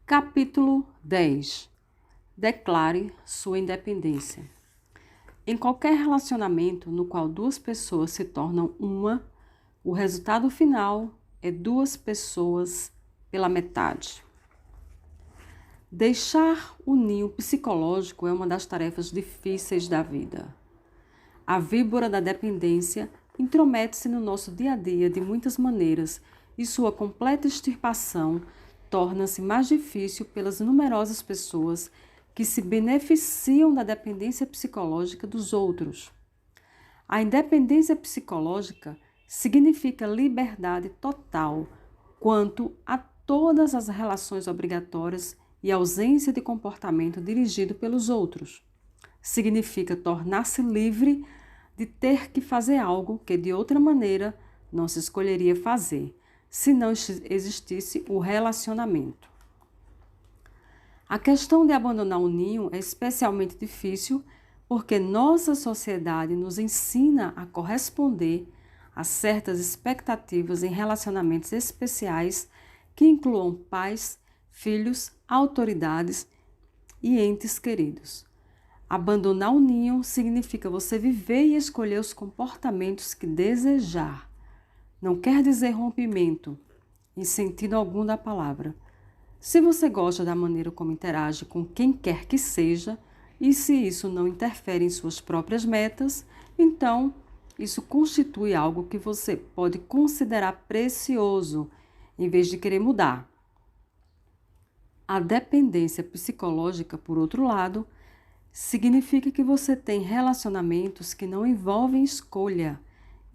Capítulo 10. Declare sua independência. Em qualquer relacionamento no qual duas pessoas se tornam uma, o resultado final é duas pessoas pela metade. Deixar o ninho psicológico é uma das tarefas difíceis da vida. A víbora da dependência intromete-se no nosso dia a dia de muitas maneiras e sua completa extirpação torna-se mais difícil pelas numerosas pessoas que se beneficiam da dependência psicológica dos outros. A independência psicológica significa liberdade total quanto a todas as relações obrigatórias e ausência de comportamento dirigido pelos outros. Significa tornar-se livre de ter que fazer algo que de outra maneira não se escolheria fazer, se não existisse o relacionamento. A questão de abandonar o ninho é especialmente difícil porque nossa sociedade nos ensina a corresponder a certas expectativas em relacionamentos especiais que incluam pais, filhos, autoridades e entes queridos. Abandonar o ninho significa você viver e escolher os comportamentos que desejar. Não quer dizer rompimento, em sentido algum da palavra. Se você gosta da maneira como interage com quem quer que seja, e se isso não interfere em suas próprias metas, então isso constitui algo que você pode considerar precioso, em vez de querer mudar. A dependência psicológica, por outro lado, significa que você tem relacionamentos que não envolvem escolha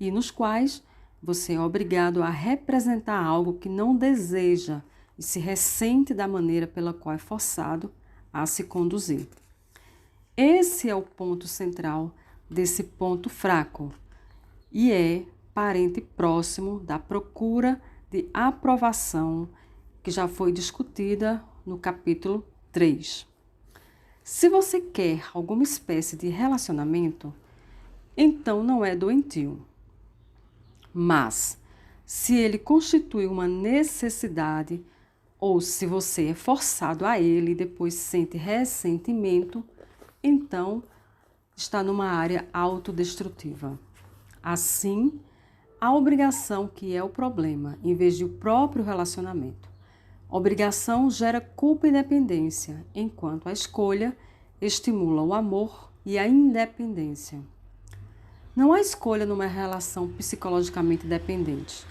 e nos quais você é obrigado a representar algo que não deseja e se ressente da maneira pela qual é forçado a se conduzir. Esse é o ponto central desse ponto fraco e é parente próximo da procura de aprovação que já foi discutida no capítulo 3. Se você quer alguma espécie de relacionamento, então não é doentio. Mas, se ele constitui uma necessidade, ou se você é forçado a ele e depois sente ressentimento, então está numa área autodestrutiva. Assim, a obrigação que é o problema, em vez de o próprio relacionamento. Obrigação gera culpa e dependência, enquanto a escolha estimula o amor e a independência. Não há escolha numa relação psicologicamente dependente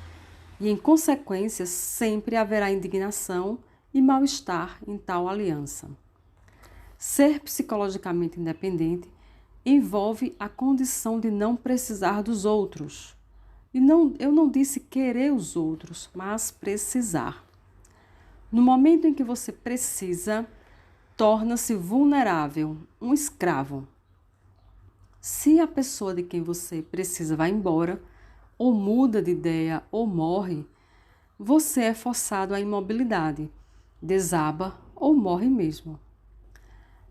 e, em consequência, sempre haverá indignação e mal-estar em tal aliança. Ser psicologicamente independente envolve a condição de não precisar dos outros. Eu não disse querer os outros, mas precisar. No momento em que você precisa, torna-se vulnerável, um escravo. Se a pessoa de quem você precisa vai embora, ou muda de ideia, ou morre, você é forçado à imobilidade, desaba ou morre mesmo.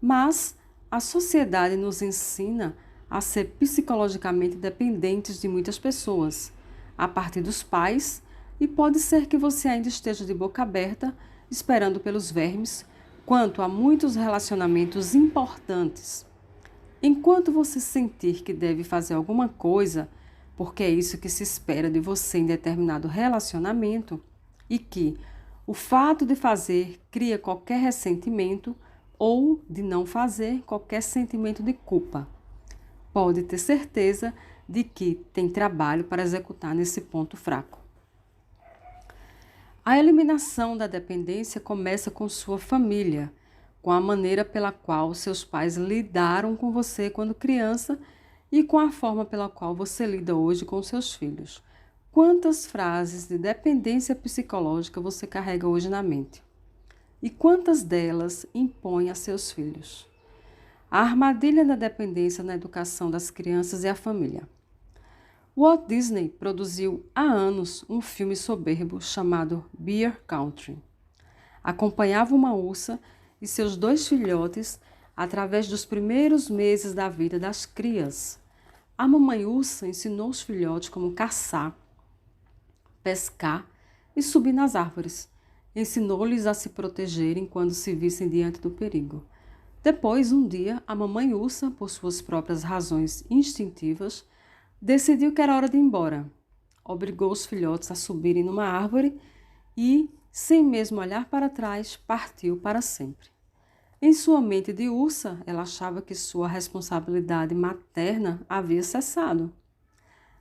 Mas a sociedade nos ensina a ser psicologicamente dependentes de muitas pessoas, a partir dos pais, e pode ser que você ainda esteja de boca aberta, esperando pelos vermes, quanto a muitos relacionamentos importantes. Enquanto você sentir que deve fazer alguma coisa, porque é isso que se espera de você em determinado relacionamento, e que o fato de fazer cria qualquer ressentimento ou de não fazer qualquer sentimento de culpa, pode ter certeza de que tem trabalho para executar nesse ponto fraco. A eliminação da dependência começa com sua família, com a maneira pela qual seus pais lidaram com você quando criança e com a forma pela qual você lida hoje com seus filhos. Quantas frases de dependência psicológica você carrega hoje na mente? E quantas delas impõe a seus filhos? A armadilha da dependência na educação das crianças e a família. Walt Disney produziu há anos um filme soberbo chamado Bear Country. Acompanhava uma ursa e seus 2 filhotes através dos primeiros meses da vida das crias. A mamãe ursa ensinou os filhotes como caçar, pescar e subir nas árvores. Ensinou-lhes a se protegerem quando se vissem diante do perigo. Depois, um dia, a mamãe ursa, por suas próprias razões instintivas, decidiu que era hora de ir embora. Obrigou os filhotes a subirem numa árvore e, sem mesmo olhar para trás, partiu para sempre. Em sua mente de ursa, ela achava que sua responsabilidade materna havia cessado.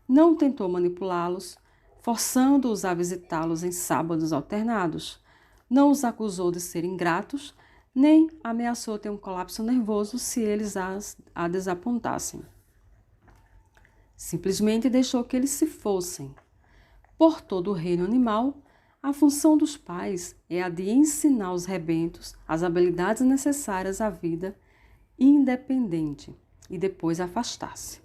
Não tentou manipulá-los, forçando-os a visitá-los em sábados alternados. Não os acusou de serem ingratos, nem ameaçou ter um colapso nervoso se eles a desapontassem. Simplesmente deixou que eles se fossem. Por todo o reino animal, a função dos pais é a de ensinar os rebentos as habilidades necessárias à vida independente e depois afastar-se.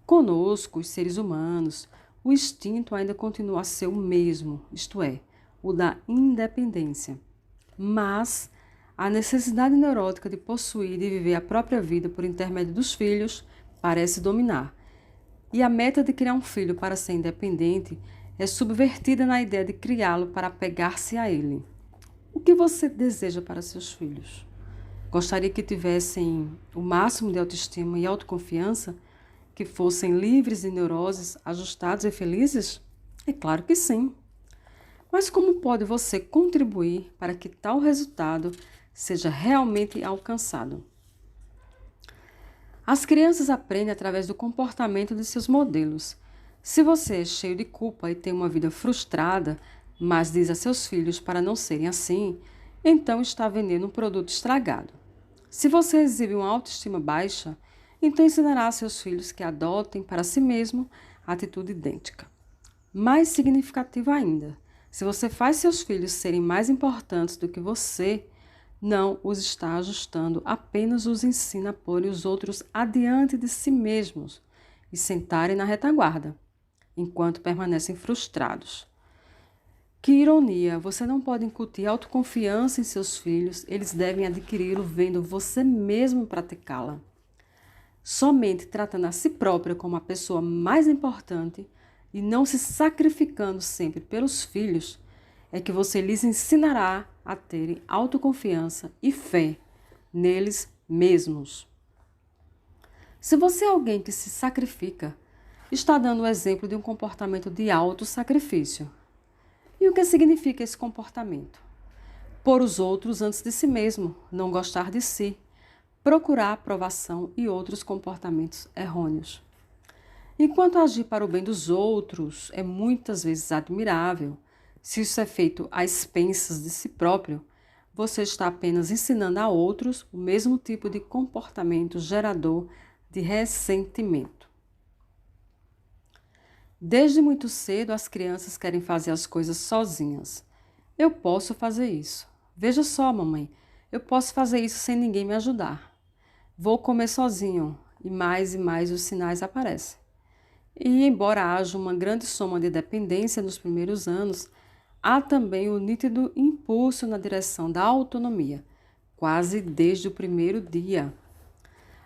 Conosco, os seres humanos, o instinto ainda continua a ser o mesmo, isto é, o da independência. Mas a necessidade neurótica de possuir e de viver a própria vida por intermédio dos filhos parece dominar. E a meta de criar um filho para ser independente é subvertida na ideia de criá-lo para apegar-se a ele. O que você deseja para seus filhos? Gostaria que tivessem o máximo de autoestima e autoconfiança? Que fossem livres de neuroses, ajustados e felizes? É claro que sim. Mas como pode você contribuir para que tal resultado seja realmente alcançado? As crianças aprendem através do comportamento de seus modelos. Se você é cheio de culpa e tem uma vida frustrada, mas diz a seus filhos para não serem assim, então está vendendo um produto estragado. Se você exibe uma autoestima baixa, então ensinará a seus filhos que adotem para si mesmo a atitude idêntica. Mais significativo ainda, se você faz seus filhos serem mais importantes do que você, não os está ajustando, apenas os ensina a pôr os outros adiante de si mesmos e sentarem na retaguarda, enquanto permanecem frustrados. Que ironia, você não pode incutir autoconfiança em seus filhos, eles devem adquiri-lo vendo você mesmo praticá-la. Somente tratando a si própria como a pessoa mais importante e não se sacrificando sempre pelos filhos, é que você lhes ensinará a terem autoconfiança e fé neles mesmos. Se você é alguém que se sacrifica, está dando o exemplo de um comportamento de autossacrifício. E o que significa esse comportamento? Pôr os outros antes de si mesmo, não gostar de si, procurar aprovação e outros comportamentos errôneos. Enquanto agir para o bem dos outros é muitas vezes admirável, se isso é feito às expensas de si próprio, você está apenas ensinando a outros o mesmo tipo de comportamento gerador de ressentimento. Desde muito cedo, as crianças querem fazer as coisas sozinhas. Eu posso fazer isso. Veja só, mamãe, eu posso fazer isso sem ninguém me ajudar. Vou comer sozinho e mais os sinais aparecem. E embora haja uma grande soma de dependência nos primeiros anos, há também o nítido impulso na direção da autonomia, quase desde o primeiro dia.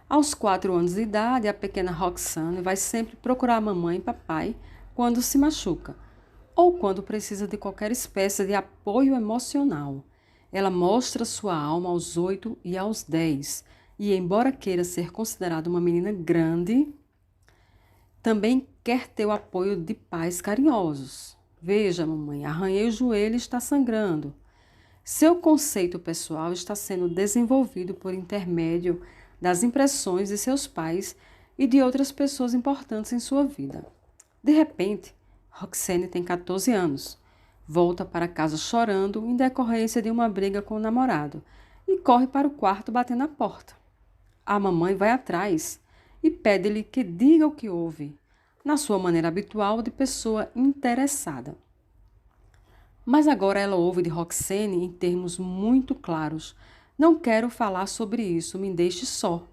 Aos 4 anos de idade, a pequena Roxane vai sempre procurar a mamãe e papai quando se machuca ou quando precisa de qualquer espécie de apoio emocional. Ela mostra sua alma aos 8 e aos 10 e, embora queira ser considerada uma menina grande, também quer ter o apoio de pais carinhosos. Veja, mamãe, arranhei o joelho e está sangrando. Seu conceito pessoal está sendo desenvolvido por intermédio das impressões de seus pais e de outras pessoas importantes em sua vida. De repente, Roxane tem 14 anos. Volta para casa chorando em decorrência de uma briga com o namorado e corre para o quarto batendo na porta. A mamãe vai atrás e pede-lhe que diga o que houve, na sua maneira habitual de pessoa interessada. Mas agora ela ouve de Roxane em termos muito claros: não quero falar sobre isso, me deixe só.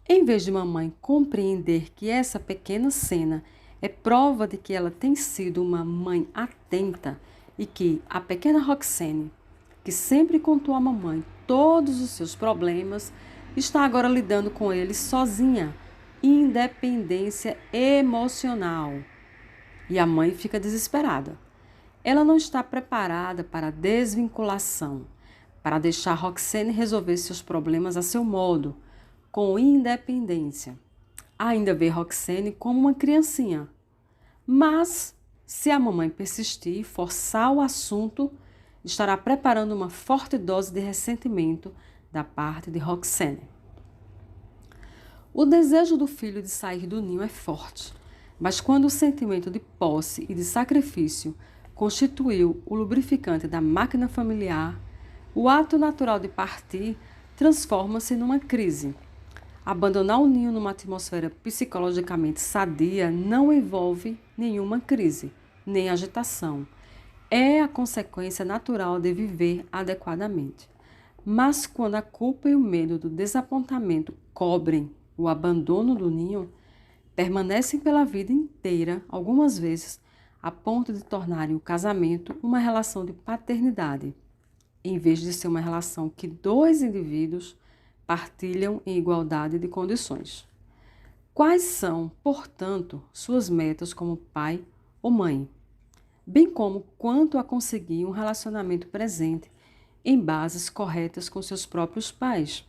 Em vez de mamãe compreender que essa pequena cena é prova de que ela tem sido uma mãe atenta e que a pequena Roxane, que sempre contou à mamãe todos os seus problemas, está agora lidando com eles sozinha. Independência emocional. E a mãe fica desesperada. Ela não está preparada para a desvinculação, para deixar Roxane resolver seus problemas a seu modo, com independência. Ainda vê Roxane como uma criancinha. Mas, se a mamãe persistir e forçar o assunto, estará preparando uma forte dose de ressentimento da parte de Roxane. O desejo do filho de sair do ninho é forte, mas quando o sentimento de posse e de sacrifício constituiu o lubrificante da máquina familiar, o ato natural de partir transforma-se numa crise. Abandonar o ninho numa atmosfera psicologicamente sadia não envolve nenhuma crise, nem agitação. É a consequência natural de viver adequadamente. Mas quando a culpa e o medo do desapontamento cobrem o abandono do ninho, permanecem pela vida inteira, algumas vezes, a ponto de tornarem o casamento uma relação de paternidade, em vez de ser uma relação que dois indivíduos partilham em igualdade de condições. Quais são, portanto, suas metas como pai ou mãe, bem como quanto a conseguir um relacionamento presente em bases corretas com seus próprios pais?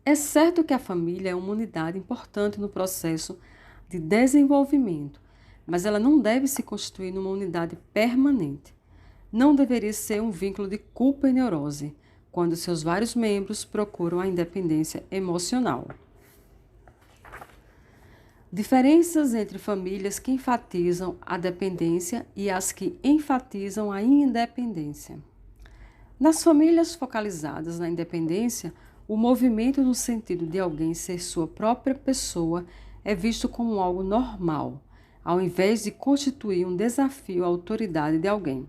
É certo que a família é uma unidade importante no processo de desenvolvimento, mas ela não deve se constituir numa unidade permanente. Não deveria ser um vínculo de culpa e neurose, quando seus vários membros procuram a independência emocional. Diferenças entre famílias que enfatizam a dependência e as que enfatizam a independência. Nas famílias focalizadas na independência, o movimento no sentido de alguém ser sua própria pessoa é visto como algo normal, ao invés de constituir um desafio à autoridade de alguém.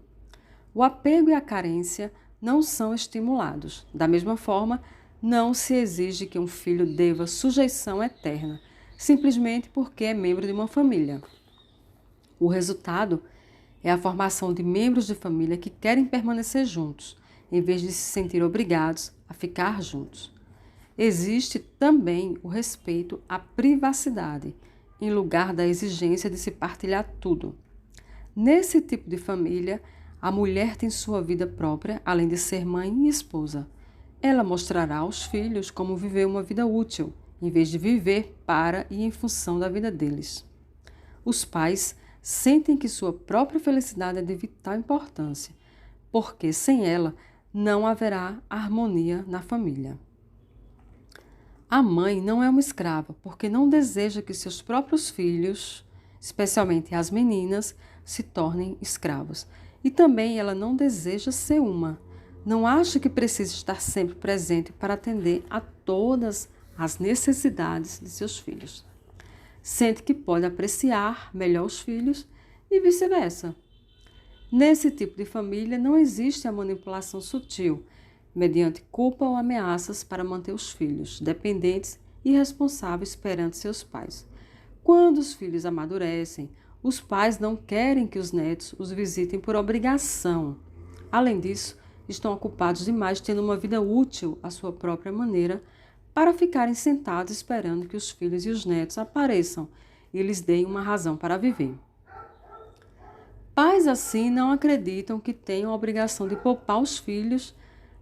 O apego e a carência não são estimulados. Da mesma forma, não se exige que um filho deva sujeição eterna, simplesmente porque é membro de uma família. O resultado é a formação de membros de família que querem permanecer juntos, em vez de se sentir obrigados a ficar juntos. Existe também o respeito à privacidade, em lugar da exigência de se partilhar tudo. Nesse tipo de família, a mulher tem sua vida própria, além de ser mãe e esposa. Ela mostrará aos filhos como viver uma vida útil, em vez de viver para e em função da vida deles. Os pais sentem que sua própria felicidade é de vital importância, porque sem ela não haverá harmonia na família. A mãe não é uma escrava, porque não deseja que seus próprios filhos, especialmente as meninas, se tornem escravos. E também ela não deseja ser uma. Não acha que precisa estar sempre presente para atender a todas as necessidades de seus filhos. Sente que pode apreciar melhor os filhos e vice-versa. Nesse tipo de família não existe a manipulação sutil, mediante culpa ou ameaças para manter os filhos dependentes e responsáveis perante seus pais. Quando os filhos amadurecem, os pais não querem que os netos os visitem por obrigação. Além disso, estão ocupados demais tendo uma vida útil à sua própria maneira para ficarem sentados esperando que os filhos e os netos apareçam e lhes deem uma razão para viver. Pais assim não acreditam que tenham a obrigação de poupar os filhos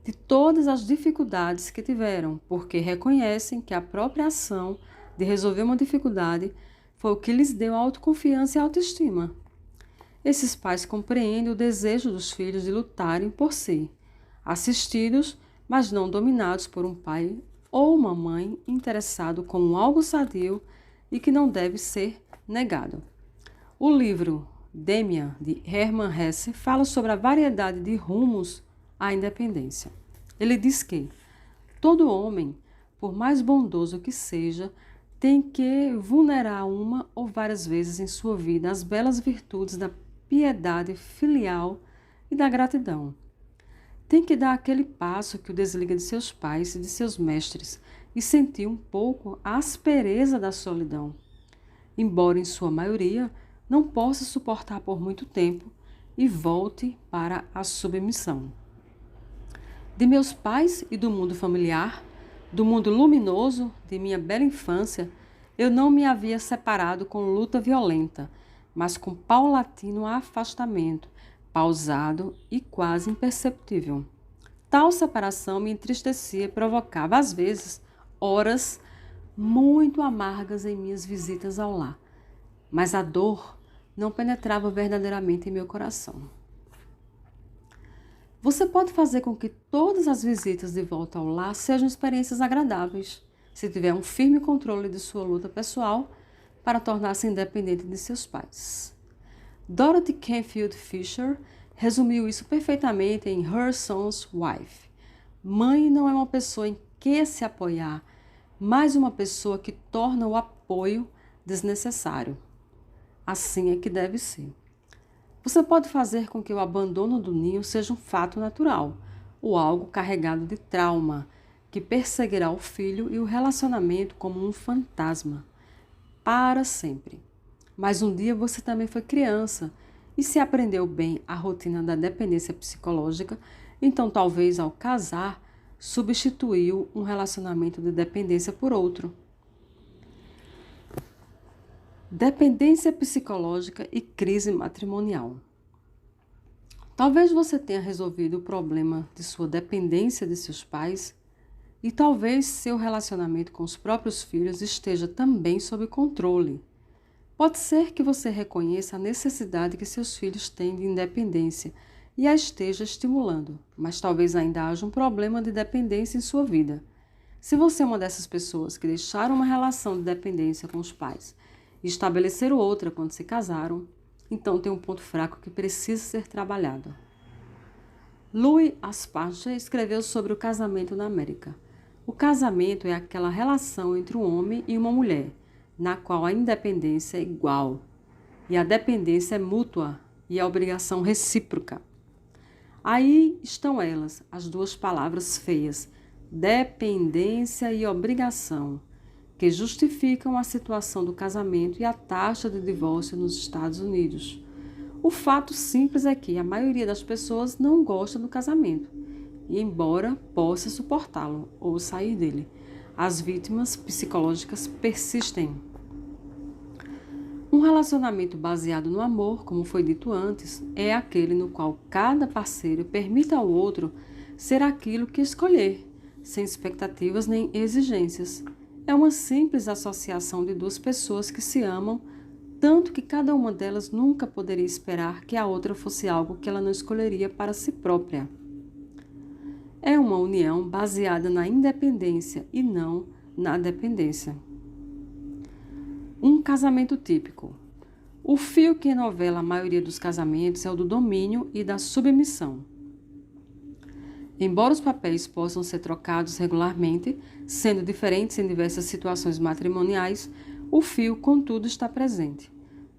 de todas as dificuldades que tiveram, porque reconhecem que a própria ação de resolver uma dificuldade foi o que lhes deu autoconfiança e autoestima. Esses pais compreendem o desejo dos filhos de lutarem por si, assistidos, mas não dominados por um pai ou uma mãe interessado como algo sadio e que não deve ser negado. O livro Demian, de Hermann Hesse, fala sobre a variedade de rumos à independência. Ele diz que todo homem, por mais bondoso que seja, tem que vulnerar uma ou várias vezes em sua vida as belas virtudes da piedade filial e da gratidão. Tem que dar aquele passo que o desliga de seus pais e de seus mestres e sentir um pouco a aspereza da solidão. Embora em sua maioria não possa suportar por muito tempo e volte para a submissão. De meus pais e do mundo familiar, do mundo luminoso de minha bela infância, eu não me havia separado com luta violenta, mas com paulatino afastamento, pausado e quase imperceptível. Tal separação me entristecia e provocava, às vezes, horas muito amargas em minhas visitas ao lar, mas a dor não penetrava verdadeiramente em meu coração. Você pode fazer com que todas as visitas de volta ao lar sejam experiências agradáveis, se tiver um firme controle de sua luta pessoal para tornar-se independente de seus pais. Dorothy Canfield Fisher resumiu isso perfeitamente em Her Son's Wife. Mãe não é uma pessoa em que se apoiar, mas uma pessoa que torna o apoio desnecessário. Assim é que deve ser. Você pode fazer com que o abandono do ninho seja um fato natural, ou algo carregado de trauma, que perseguirá o filho e o relacionamento como um fantasma, para sempre. Mas um dia você também foi criança, e se aprendeu bem a rotina da dependência psicológica, então talvez ao casar, substituiu um relacionamento de dependência por outro. Dependência psicológica e crise matrimonial. Talvez você tenha resolvido o problema de sua dependência de seus pais e talvez seu relacionamento com os próprios filhos esteja também sob controle. Pode ser que você reconheça a necessidade que seus filhos têm de independência e a esteja estimulando, mas talvez ainda haja um problema de dependência em sua vida. Se você é uma dessas pessoas que deixaram uma relação de dependência com os pais e estabeleceram outra quando se casaram, então tem um ponto fraco que precisa ser trabalhado. Louis Aspasia escreveu sobre o casamento na América. O casamento é aquela relação entre um homem e uma mulher, na qual a independência é igual, e a dependência é mútua e a obrigação recíproca. Aí estão elas, as duas palavras feias, dependência e obrigação, que justificam a situação do casamento e a taxa de divórcio nos Estados Unidos. O fato simples é que a maioria das pessoas não gosta do casamento, e embora possa suportá-lo ou sair dele, as vítimas psicológicas persistem. Um relacionamento baseado no amor, como foi dito antes, é aquele no qual cada parceiro permite ao outro ser aquilo que escolher, sem expectativas nem exigências. É uma simples associação de duas pessoas que se amam, tanto que cada uma delas nunca poderia esperar que a outra fosse algo que ela não escolheria para si própria. É uma união baseada na independência e não na dependência. Um casamento típico. O fio que ennovela a maioria dos casamentos é o do domínio e da submissão. Embora os papéis possam ser trocados regularmente, sendo diferentes em diversas situações matrimoniais, o fio, contudo, está presente.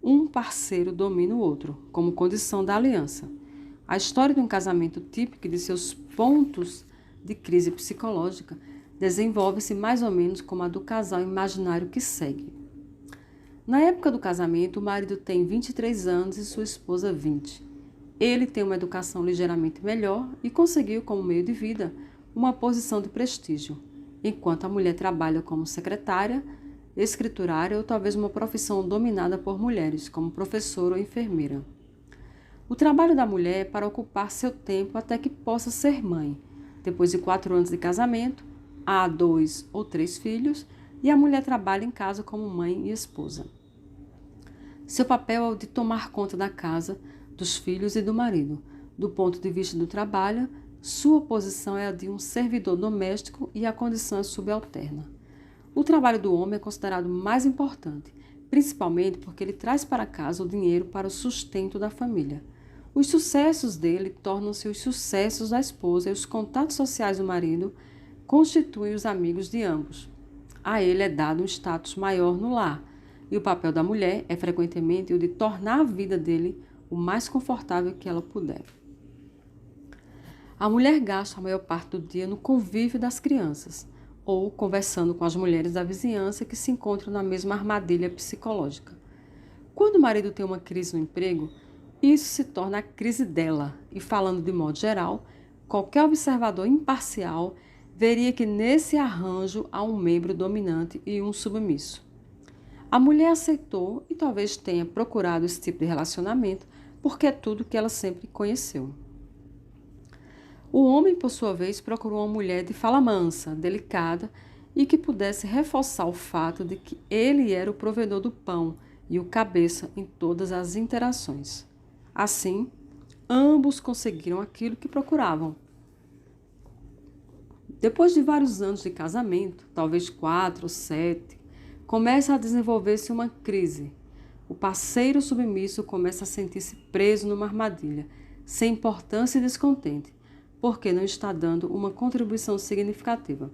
Um parceiro domina o outro, como condição da aliança. A história de um casamento típico e de seus pontos de crise psicológica desenvolve-se mais ou menos como a do casal imaginário que segue. Na época do casamento, o marido tem 23 anos e sua esposa 20. Ele tem uma educação ligeiramente melhor e conseguiu, como meio de vida, uma posição de prestígio, enquanto a mulher trabalha como secretária, escriturária ou talvez uma profissão dominada por mulheres, como professora ou enfermeira. O trabalho da mulher é para ocupar seu tempo até que possa ser mãe. Depois de 4 anos de casamento, há 2 ou 3 filhos e a mulher trabalha em casa como mãe e esposa. Seu papel é o de tomar conta da casa, dos filhos e do marido. Do ponto de vista do trabalho, sua posição é a de um servidor doméstico e a condição é subalterna. O trabalho do homem é considerado mais importante, principalmente porque ele traz para casa o dinheiro para o sustento da família. Os sucessos dele tornam-se os sucessos da esposa e os contatos sociais do marido constituem os amigos de ambos. A ele é dado um status maior no lar, e o papel da mulher é frequentemente o de tornar a vida dele o mais confortável que ela puder. A mulher gasta a maior parte do dia no convívio das crianças, ou conversando com as mulheres da vizinhança que se encontram na mesma armadilha psicológica. Quando o marido tem uma crise no emprego, isso se torna a crise dela, e falando de modo geral, qualquer observador imparcial veria que nesse arranjo há um membro dominante e um submisso. A mulher aceitou e talvez tenha procurado esse tipo de relacionamento porque é tudo que ela sempre conheceu. O homem, por sua vez, procurou uma mulher de fala mansa, delicada e que pudesse reforçar o fato de que ele era o provedor do pão e o cabeça em todas as interações. Assim, ambos conseguiram aquilo que procuravam. Depois de vários anos de casamento, talvez 4 ou 7, começa a desenvolver-se uma crise. O parceiro submisso começa a sentir-se preso numa armadilha, sem importância e descontente, porque não está dando uma contribuição significativa.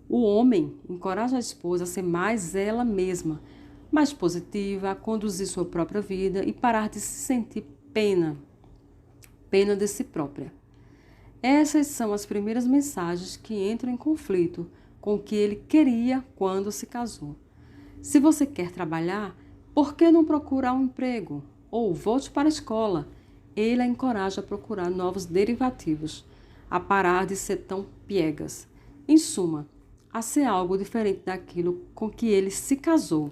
O homem encoraja a esposa a ser mais ela mesma, mais positiva, a conduzir sua própria vida e parar de se sentir pena de si própria. Essas são as primeiras mensagens que entram em conflito com o que ele queria quando se casou. Se você quer trabalhar, por que não procurar um emprego? Ou volte para a escola. Ele a encoraja a procurar novos derivativos, a parar de ser tão piegas. Em suma, a ser algo diferente daquilo com que ele se casou,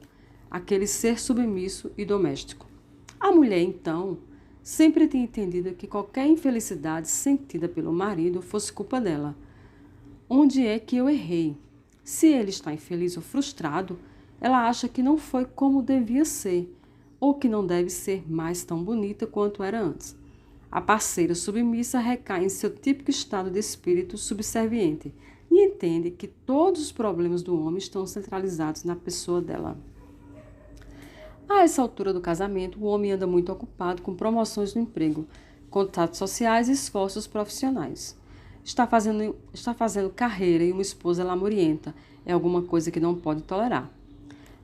aquele ser submisso e doméstico. A mulher, então, sempre tinha entendido que qualquer infelicidade sentida pelo marido fosse culpa dela. Onde é que eu errei? Se ele está infeliz ou frustrado, ela acha que não foi como devia ser, ou que não deve ser mais tão bonita quanto era antes. A parceira submissa recai em seu típico estado de espírito subserviente e entende que todos os problemas do homem estão centralizados na pessoa dela. A essa altura do casamento, o homem anda muito ocupado com promoções no emprego, contatos sociais e esforços profissionais. Está fazendo carreira e uma esposa lamurienta é alguma coisa que não pode tolerar.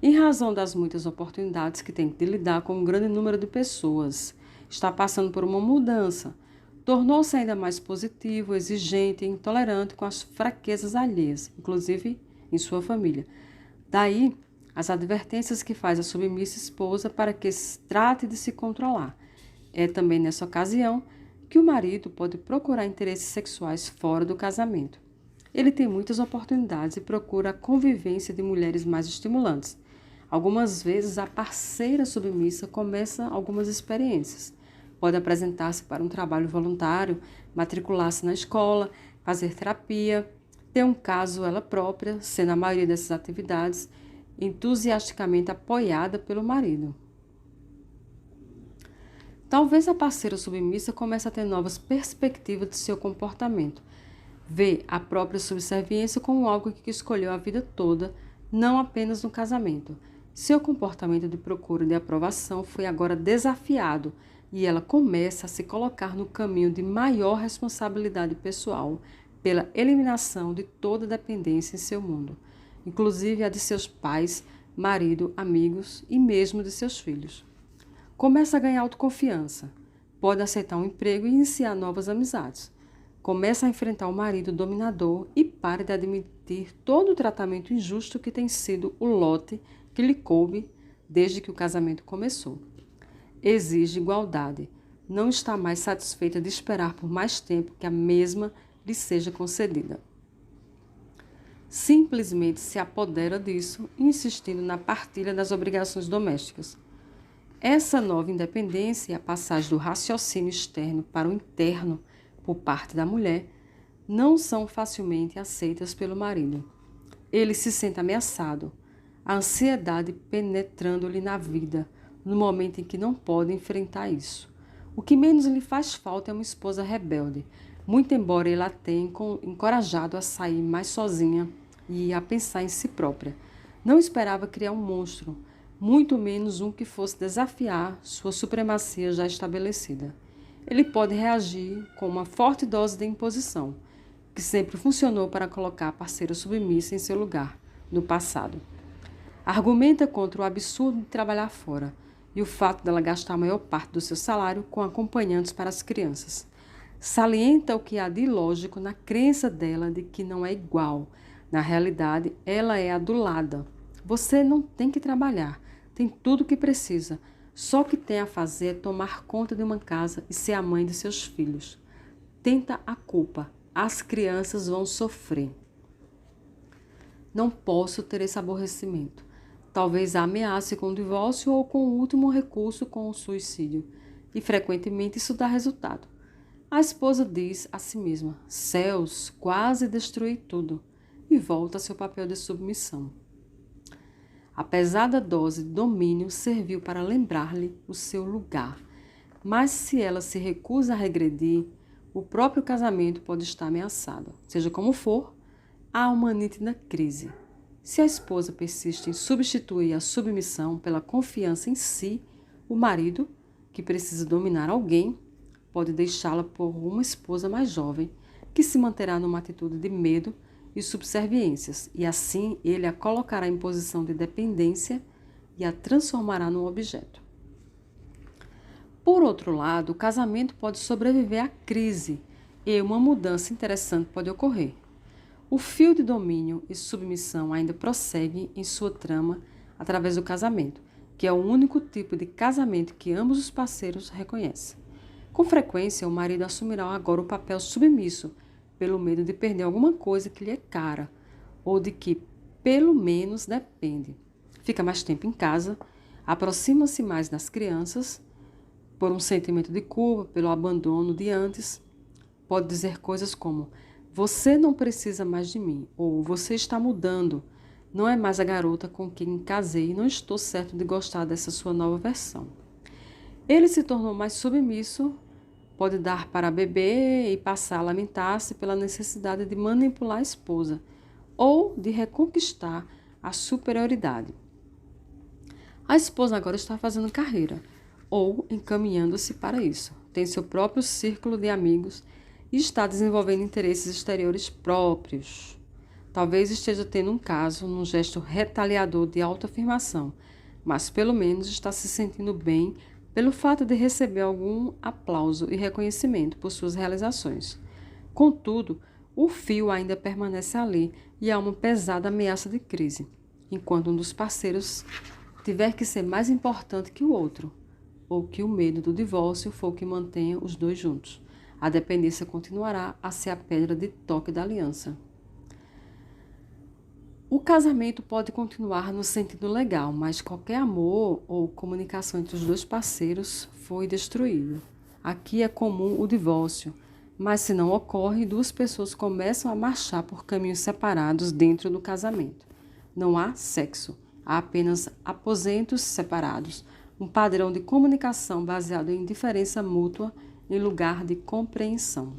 Em razão das muitas oportunidades que tem de lidar com um grande número de pessoas, está passando por uma mudança. Tornou-se ainda mais positivo, exigente e intolerante com as fraquezas alheias, inclusive em sua família. Daí, as advertências que faz a submissa esposa para que trate de se controlar. É também nessa ocasião que o marido pode procurar interesses sexuais fora do casamento. Ele tem muitas oportunidades e procura a convivência de mulheres mais estimulantes. Algumas vezes a parceira submissa começa algumas experiências. Pode apresentar-se para um trabalho voluntário, matricular-se na escola, fazer terapia, ter um caso ela própria, sendo a maioria dessas atividades entusiasticamente apoiada pelo marido. Talvez a parceira submissa comece a ter novas perspectivas de seu comportamento. Vê a própria subserviência como algo que escolheu a vida toda, não apenas no casamento. Seu comportamento de procura de aprovação foi agora desafiado e ela começa a se colocar no caminho de maior responsabilidade pessoal pela eliminação de toda dependência em seu mundo, inclusive a de seus pais, marido, amigos e mesmo de seus filhos. Começa a ganhar autoconfiança, pode aceitar um emprego e iniciar novas amizades. Começa a enfrentar o marido dominador e para de admitir todo o tratamento injusto que tem sido o lote que lhe coube desde que o casamento começou. Exige igualdade, não está mais satisfeita de esperar por mais tempo que a mesma lhe seja concedida. Simplesmente se apodera disso, insistindo na partilha das obrigações domésticas. Essa nova independência e a passagem do raciocínio externo para o interno por parte da mulher não são facilmente aceitas pelo marido. Ele se sente ameaçado, a ansiedade penetrando-lhe na vida, no momento em que não pode enfrentar isso. O que menos lhe faz falta é uma esposa rebelde, muito embora ele a tenha encorajado a sair mais sozinha e a pensar em si própria. Não esperava criar um monstro, muito menos um que fosse desafiar sua supremacia já estabelecida. Ele pode reagir com uma forte dose de imposição, que sempre funcionou para colocar a parceira submissa em seu lugar, no passado. Argumenta contra o absurdo de trabalhar fora e o fato dela gastar a maior parte do seu salário com acompanhantes para as crianças. Salienta o que há de ilógico na crença dela de que não é igual. Na realidade, ela é adulada. Você não tem que trabalhar, tem tudo o que precisa. Só o que tem a fazer é tomar conta de uma casa e ser a mãe de seus filhos. Tenta a culpa, as crianças vão sofrer. Não posso ter esse aborrecimento. Talvez a ameace com o divórcio ou com o último recurso com o suicídio. E frequentemente isso dá resultado. A esposa diz a si mesma: céus, quase destruí tudo, e volta a seu papel de submissão. A pesada dose de domínio serviu para lembrar-lhe o seu lugar, mas se ela se recusa a regredir, o próprio casamento pode estar ameaçado. Seja como for, há uma nítida crise. Se a esposa persiste em substituir a submissão pela confiança em si, o marido, que precisa dominar alguém, pode deixá-la por uma esposa mais jovem, que se manterá numa atitude de medo e subserviências, e assim ele a colocará em posição de dependência e a transformará num objeto. Por outro lado, o casamento pode sobreviver à crise e uma mudança interessante pode ocorrer. O fio de domínio e submissão ainda prossegue em sua trama através do casamento, que é o único tipo de casamento que ambos os parceiros reconhecem. Com frequência, o marido assumirá agora o papel submisso, pelo medo de perder alguma coisa que lhe é cara, ou de que, pelo menos, depende. Fica mais tempo em casa, aproxima-se mais das crianças, por um sentimento de culpa, pelo abandono de antes. Pode dizer coisas como: você não precisa mais de mim, ou você está mudando, não é mais a garota com quem casei e não estou certo de gostar dessa sua nova versão. Ele se tornou mais submisso, pode dar para beber e passar a lamentar-se pela necessidade de manipular a esposa ou de reconquistar a superioridade. A esposa agora está fazendo carreira ou encaminhando-se para isso. Tem seu próprio círculo de amigos e está desenvolvendo interesses exteriores próprios. Talvez esteja tendo um caso num gesto retaliador de autoafirmação, mas pelo menos está se sentindo bem pelo fato de receber algum aplauso e reconhecimento por suas realizações. Contudo, o fio ainda permanece ali e há uma pesada ameaça de crise, enquanto um dos parceiros tiver que ser mais importante que o outro, ou que o medo do divórcio for o que mantenha os dois juntos. A dependência continuará a ser a pedra de toque da aliança. O casamento pode continuar no sentido legal, mas qualquer amor ou comunicação entre os dois parceiros foi destruído. Aqui é comum o divórcio, mas se não ocorre, duas pessoas começam a marchar por caminhos separados dentro do casamento. Não há sexo, há apenas aposentos separados, um padrão de comunicação baseado em indiferença mútua em lugar de compreensão.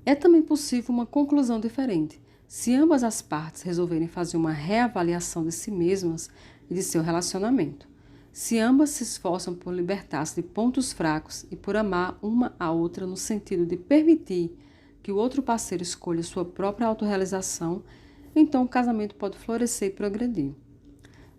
É também possível uma conclusão diferente. Se ambas as partes resolverem fazer uma reavaliação de si mesmas e de seu relacionamento, se ambas se esforçam por libertar-se de pontos fracos e por amar uma a outra no sentido de permitir que o outro parceiro escolha sua própria autorrealização, então o casamento pode florescer e progredir.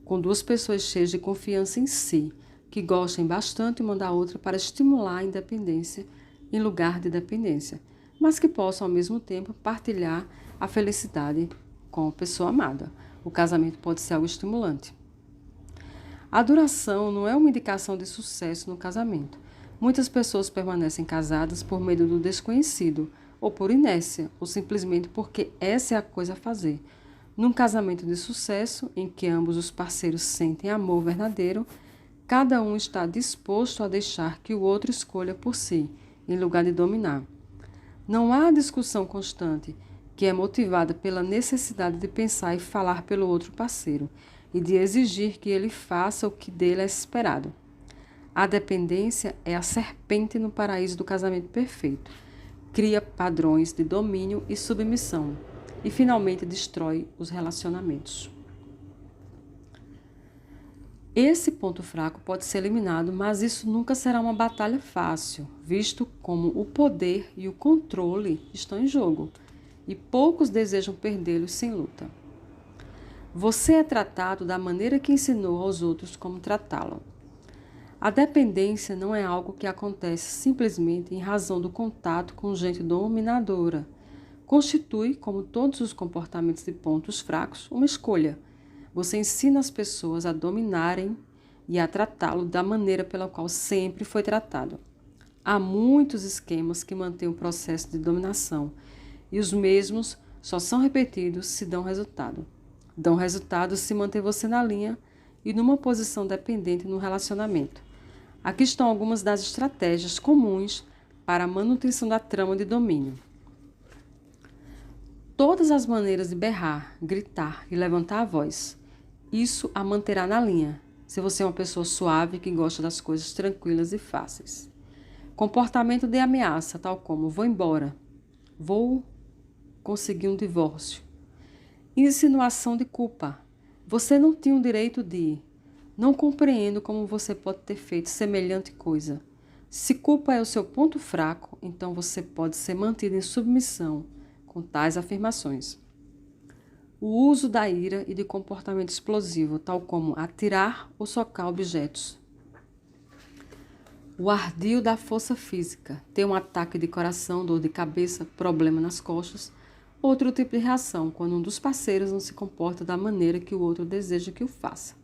Com duas pessoas cheias de confiança em si, que gostem bastante uma da outra para estimular a independência em lugar de dependência, mas que possam ao mesmo tempo partilhar a felicidade com a pessoa amada. O casamento pode ser algo estimulante. A duração não é uma indicação de sucesso no casamento. Muitas pessoas permanecem casadas por medo do desconhecido, ou por inércia, ou simplesmente porque essa é a coisa a fazer. Num casamento de sucesso, em que ambos os parceiros sentem amor verdadeiro, cada um está disposto a deixar que o outro escolha por si, em lugar de dominar. Não há discussão constante, que é motivada pela necessidade de pensar e falar pelo outro parceiro e de exigir que ele faça o que dele é esperado. A dependência é a serpente no paraíso do casamento perfeito. Cria padrões de domínio e submissão e finalmente destrói os relacionamentos. Esse ponto fraco pode ser eliminado, mas isso nunca será uma batalha fácil, visto como o poder e o controle estão em jogo, e poucos desejam perdê-los sem luta. Você é tratado da maneira que ensinou aos outros como tratá-lo. A dependência não é algo que acontece simplesmente em razão do contato com gente dominadora. Constitui, como todos os comportamentos de pontos fracos, uma escolha. Você ensina as pessoas a dominarem e a tratá-lo da maneira pela qual sempre foi tratado. Há muitos esquemas que mantêm o processo de dominação, e os mesmos só são repetidos se dão resultado. dão resultado se manter você na linha e numa posição dependente no relacionamento. Aqui estão algumas das estratégias comuns para a manutenção da trama de domínio. Todas as maneiras de berrar, gritar e levantar a voz. Isso a manterá na linha, se você é uma pessoa suave que gosta das coisas tranquilas e fáceis. Comportamento de ameaça, tal como vou embora, vou conseguir um divórcio. Insinuação de culpa. Você não tinha o direito de. Não compreendo como você pode ter feito semelhante coisa. Se culpa é o seu ponto fraco, então você pode ser mantido em submissão com tais afirmações. O uso da ira e de comportamento explosivo, tal como atirar ou socar objetos. O ardil da força física, ter um ataque de coração, dor de cabeça, problema nas costas. Outro tipo de reação, quando um dos parceiros não se comporta da maneira que o outro deseja que o faça.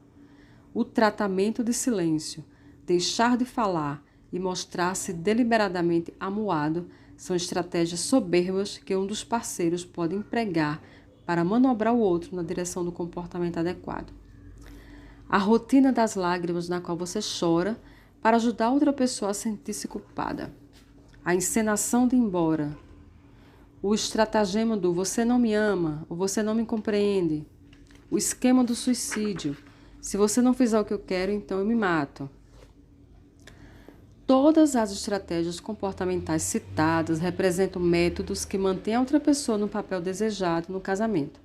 O tratamento de silêncio, deixar de falar e mostrar-se deliberadamente amuado são estratégias soberbas que um dos parceiros pode empregar para manobrar o outro na direção do comportamento adequado. A rotina das lágrimas na qual você chora para ajudar outra pessoa a sentir-se culpada. A encenação de ir embora. O estratagema do você não me ama ou você não me compreende. O esquema do suicídio. Se você não fizer o que eu quero, então eu me mato. Todas as estratégias comportamentais citadas representam métodos que mantêm a outra pessoa no papel desejado no casamento.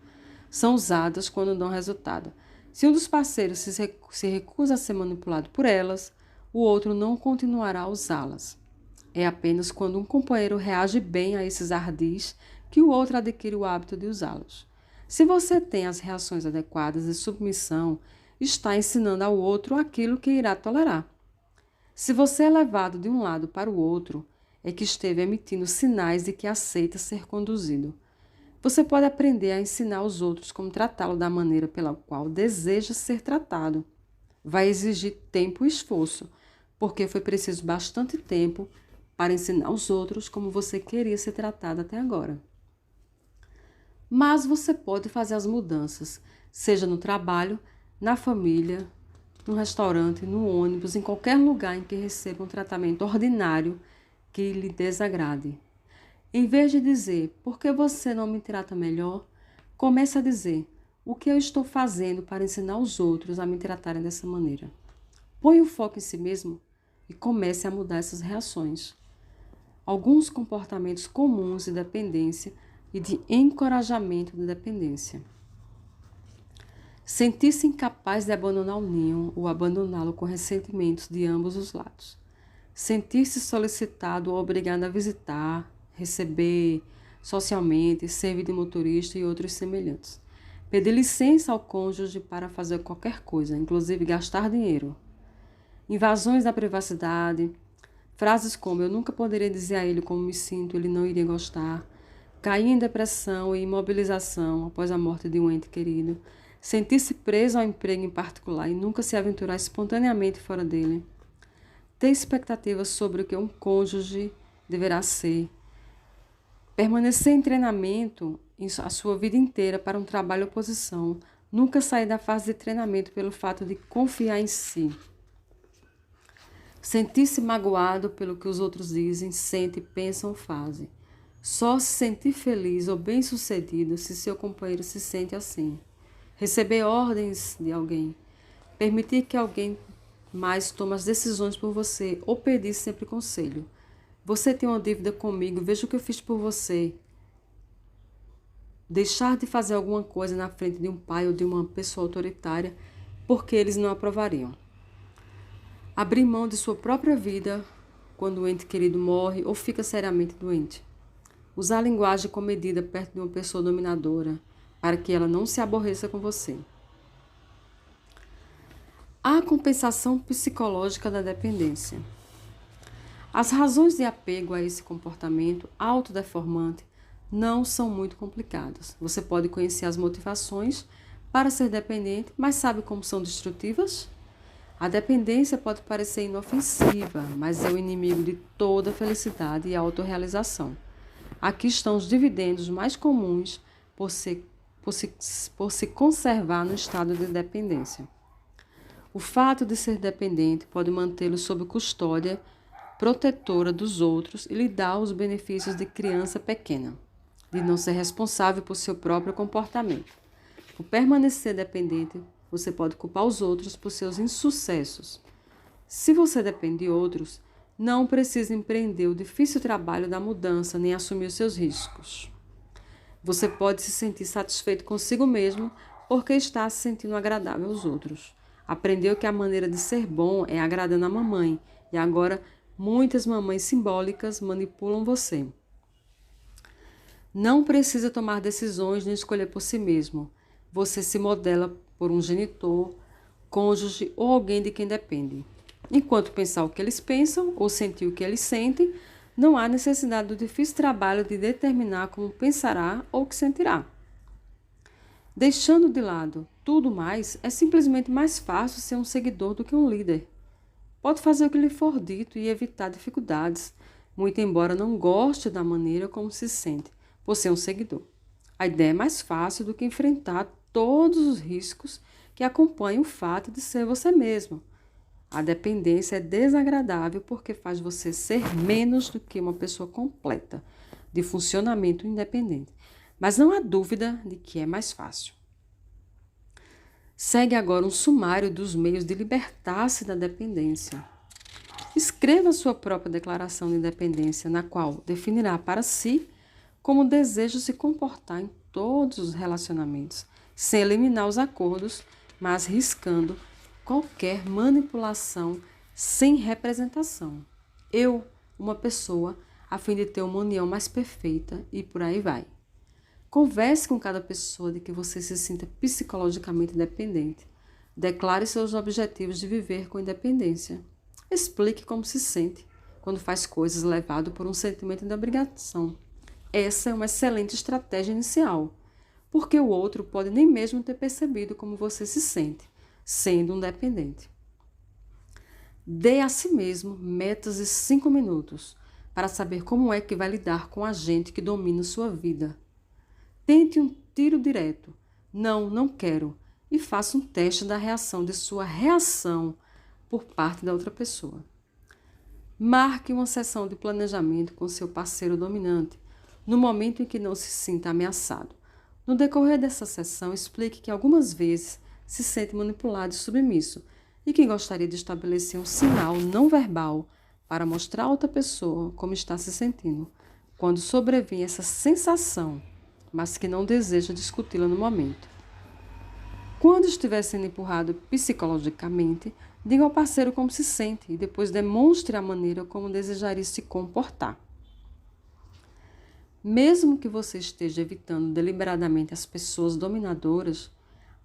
São usadas quando dão resultado. Se um dos parceiros se recusa a ser manipulado por elas, o outro não continuará a usá-las. É apenas quando um companheiro reage bem a esses ardis que o outro adquire o hábito de usá-los. Se você tem as reações adequadas de submissão, está ensinando ao outro aquilo que irá tolerar. Se você é levado de um lado para o outro, é que esteve emitindo sinais de que aceita ser conduzido. Você pode aprender a ensinar aos outros como tratá-lo da maneira pela qual deseja ser tratado. Vai exigir tempo e esforço, porque foi preciso bastante tempo para ensinar aos outros como você queria ser tratado até agora. Mas você pode fazer as mudanças, seja no trabalho, na família, no restaurante, no ônibus, em qualquer lugar em que receba um tratamento ordinário que lhe desagrade. Em vez de dizer, por que você não me trata melhor, comece a dizer, o que eu estou fazendo para ensinar os outros a me tratarem dessa maneira. Põe o foco em si mesmo e comece a mudar essas reações. Alguns comportamentos comuns de dependência e de encorajamento de dependência. Sentir-se incapaz de abandonar o ninho ou abandoná-lo com ressentimentos de ambos os lados. Sentir-se solicitado ou obrigado a visitar, receber socialmente, servir de motorista e outros semelhantes. Pedir licença ao cônjuge para fazer qualquer coisa, inclusive gastar dinheiro. Invasões da privacidade. Frases como eu nunca poderia dizer a ele como me sinto, ele não iria gostar. Cair em depressão e imobilização após a morte de um ente querido. Sentir-se preso ao emprego em particular e nunca se aventurar espontaneamente fora dele. Ter expectativas sobre o que um cônjuge deverá ser. Permanecer em treinamento a sua vida inteira para um trabalho ou posição. Nunca sair da fase de treinamento pelo fato de confiar em si. Sentir-se magoado pelo que os outros dizem, sentem, pensam ou fazem. Só se sentir feliz ou bem-sucedido se seu companheiro se sente assim. Receber ordens de alguém. Permitir que alguém mais tome as decisões por você ou pedir sempre conselho. Você tem uma dívida comigo, veja o que eu fiz por você. Deixar de fazer alguma coisa na frente de um pai ou de uma pessoa autoritária porque eles não aprovariam. Abrir mão de sua própria vida quando o ente querido morre ou fica seriamente doente. Usar a linguagem comedida perto de uma pessoa dominadora para que ela não se aborreça com você. A compensação psicológica da dependência. As razões de apego a esse comportamento autodeformante não são muito complicadas. Você pode conhecer as motivações para ser dependente, mas sabe como são destrutivas? A dependência pode parecer inofensiva, mas é o inimigo de toda felicidade e autorrealização. Aqui estão os dividendos mais comuns por ser por se conservar no estado de dependência. O fato de ser dependente pode mantê-lo sob custódia protetora dos outros e lhe dar os benefícios de criança pequena, de não ser responsável por seu próprio comportamento. Por permanecer dependente, você pode culpar os outros por seus insucessos. Se você depende de outros, não precisa empreender o difícil trabalho da mudança nem assumir os seus riscos. Você pode se sentir satisfeito consigo mesmo porque está se sentindo agradável aos outros. Aprendeu que a maneira de ser bom é agradando a mamãe e agora muitas mamães simbólicas manipulam você. Não precisa tomar decisões nem escolher por si mesmo. Você se modela por um genitor, cônjuge ou alguém de quem depende. Enquanto pensar o que eles pensam ou sentir o que eles sentem, não há necessidade do difícil trabalho de determinar como pensará ou o que sentirá. Deixando de lado tudo mais, é simplesmente mais fácil ser um seguidor do que um líder. Pode fazer o que lhe for dito e evitar dificuldades, muito embora não goste da maneira como se sente, por ser um seguidor. A ideia é mais fácil do que enfrentar todos os riscos que acompanham o fato de ser você mesmo. A dependência é desagradável porque faz você ser menos do que uma pessoa completa, de funcionamento independente. Mas não há dúvida de que é mais fácil. Segue agora um sumário dos meios de libertar-se da dependência. Escreva sua própria declaração de independência, na qual definirá para si como deseja se comportar em todos os relacionamentos, sem eliminar os acordos, mas riscando qualquer manipulação sem representação. Eu, uma pessoa, a fim de ter uma união mais perfeita e por aí vai. Converse com cada pessoa de que você se sinta psicologicamente dependente. Declare seus objetivos de viver com independência. Explique como se sente quando faz coisas levado por um sentimento de obrigação. Essa é uma excelente estratégia inicial, porque o outro pode nem mesmo ter percebido como você se sente, sendo um dependente. Dê a si mesmo metas de 5 minutos para saber como é que vai lidar com a gente que domina sua vida. Tente um tiro direto. Não, não quero. E faça um teste da reação de sua reação por parte da outra pessoa. Marque uma sessão de planejamento com seu parceiro dominante, no momento em que não se sinta ameaçado. No decorrer dessa sessão, explique que algumas vezes se sente manipulado e submisso e que gostaria de estabelecer um sinal não verbal para mostrar a outra pessoa como está se sentindo, quando sobrevém essa sensação, mas que não deseja discuti-la no momento. Quando estiver sendo empurrado psicologicamente, diga ao parceiro como se sente e depois demonstre a maneira como desejaria se comportar. Mesmo que você esteja evitando deliberadamente as pessoas dominadoras,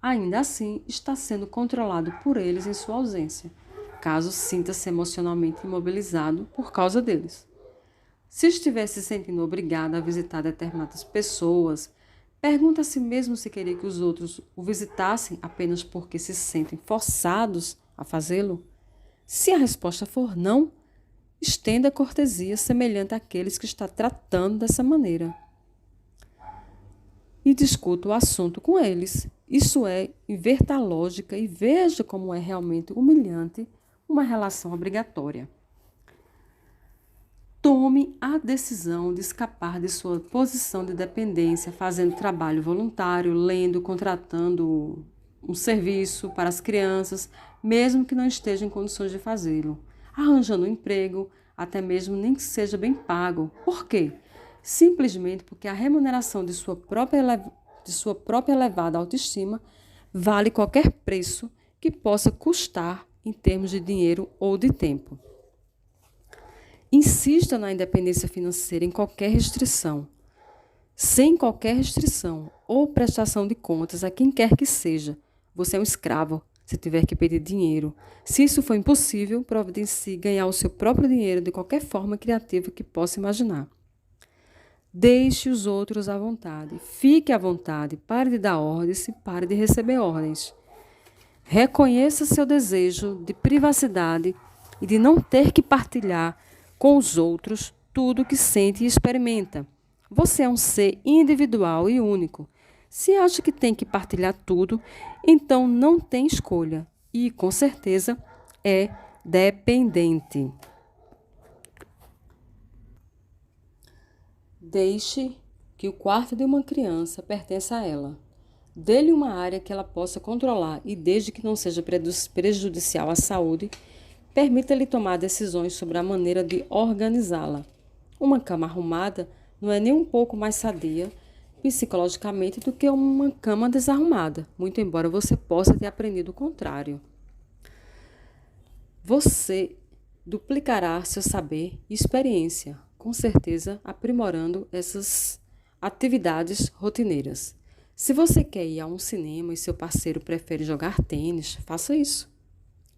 ainda assim está sendo controlado por eles em sua ausência, caso sinta-se emocionalmente imobilizado por causa deles. Se estiver se sentindo obrigado a visitar determinadas pessoas, pergunte a si mesmo se queria que os outros o visitassem apenas porque se sentem forçados a fazê-lo. Se a resposta for não, estenda cortesia semelhante àqueles que está tratando dessa maneira. E discuta o assunto com eles. Isso é, inverta a lógica e veja como é realmente humilhante uma relação obrigatória. Tome a decisão de escapar de sua posição de dependência, fazendo trabalho voluntário, lendo, contratando um serviço para as crianças, mesmo que não esteja em condições de fazê-lo. Arranjando um emprego, até mesmo nem que seja bem pago. Por quê? Simplesmente porque a remuneração de sua própria elevada autoestima vale qualquer preço que possa custar em termos de dinheiro ou de tempo. Insista na independência financeira em qualquer restrição, sem qualquer restrição ou prestação de contas a quem quer que seja. Você é um escravo se tiver que pedir dinheiro. Se isso for impossível, providencie ganhar o seu próprio dinheiro de qualquer forma criativa que possa imaginar. Deixe os outros à vontade. Fique à vontade. Pare de dar ordens e pare de receber ordens. Reconheça seu desejo de privacidade e de não ter que partilhar com os outros tudo o que sente e experimenta. Você é um ser individual e único. Se acha que tem que partilhar tudo, então não tem escolha e, com certeza, é dependente. Deixe que o quarto de uma criança pertença a ela. Dê-lhe uma área que ela possa controlar e, desde que não seja prejudicial à saúde, permita-lhe tomar decisões sobre a maneira de organizá-la. Uma cama arrumada não é nem um pouco mais sadia psicologicamente do que uma cama desarrumada, muito embora você possa ter aprendido o contrário. Você duplicará seu saber e experiência, com certeza aprimorando essas atividades rotineiras. Se você quer ir a um cinema e seu parceiro prefere jogar tênis, faça isso.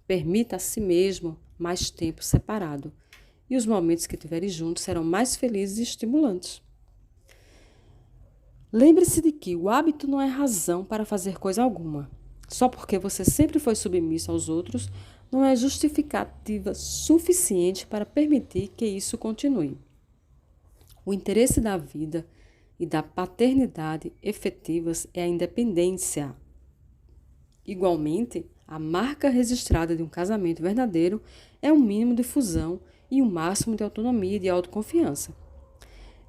Permita a si mesmo mais tempo separado, e os momentos que tiverem juntos serão mais felizes e estimulantes. Lembre-se de que o hábito não é razão para fazer coisa alguma. Só porque você sempre foi submisso aos outros, não é justificativa suficiente para permitir que isso continue. O interesse da vida e da paternidade efetivas é a independência. Igualmente, a marca registrada de um casamento verdadeiro é um mínimo de fusão e um máximo de autonomia e de autoconfiança.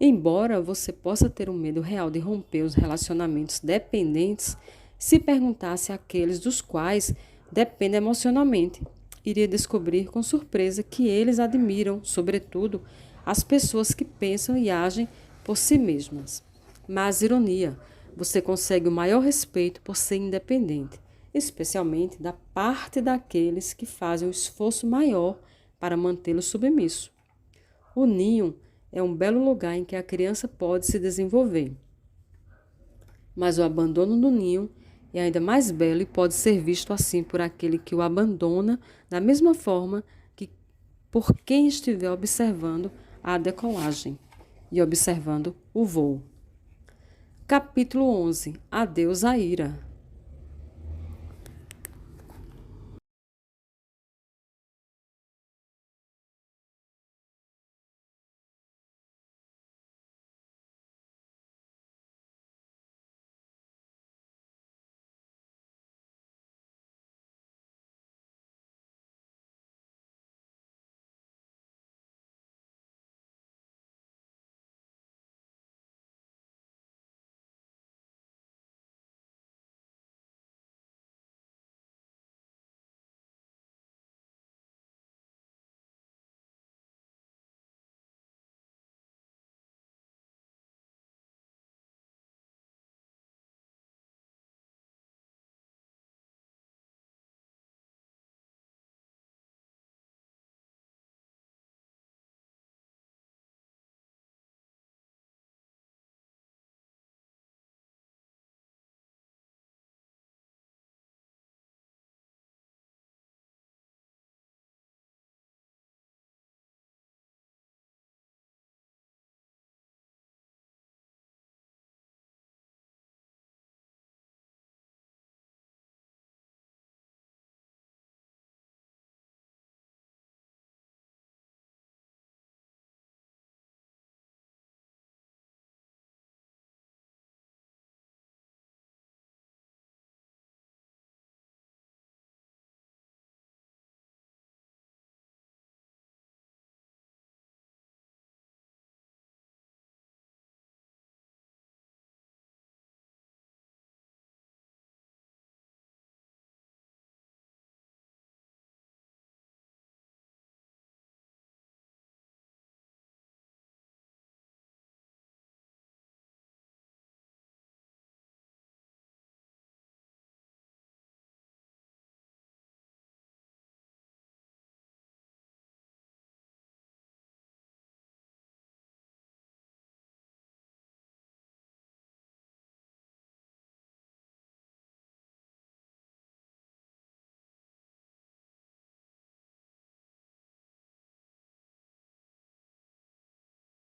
Embora você possa ter um medo real de romper os relacionamentos dependentes, se perguntasse àqueles dos quais depende emocionalmente, iria descobrir com surpresa que eles admiram, sobretudo, as pessoas que pensam e agem por si mesmas. Mas, ironia, você consegue o maior respeito por ser independente, especialmente da parte daqueles que fazem um esforço maior para mantê-lo submisso. O ninho é um belo lugar em que a criança pode se desenvolver. Mas o abandono do ninho é ainda mais belo e pode ser visto assim por aquele que o abandona, da mesma forma que por quem estiver observando a decolagem e observando o voo. Capítulo 11. Adeus à ira.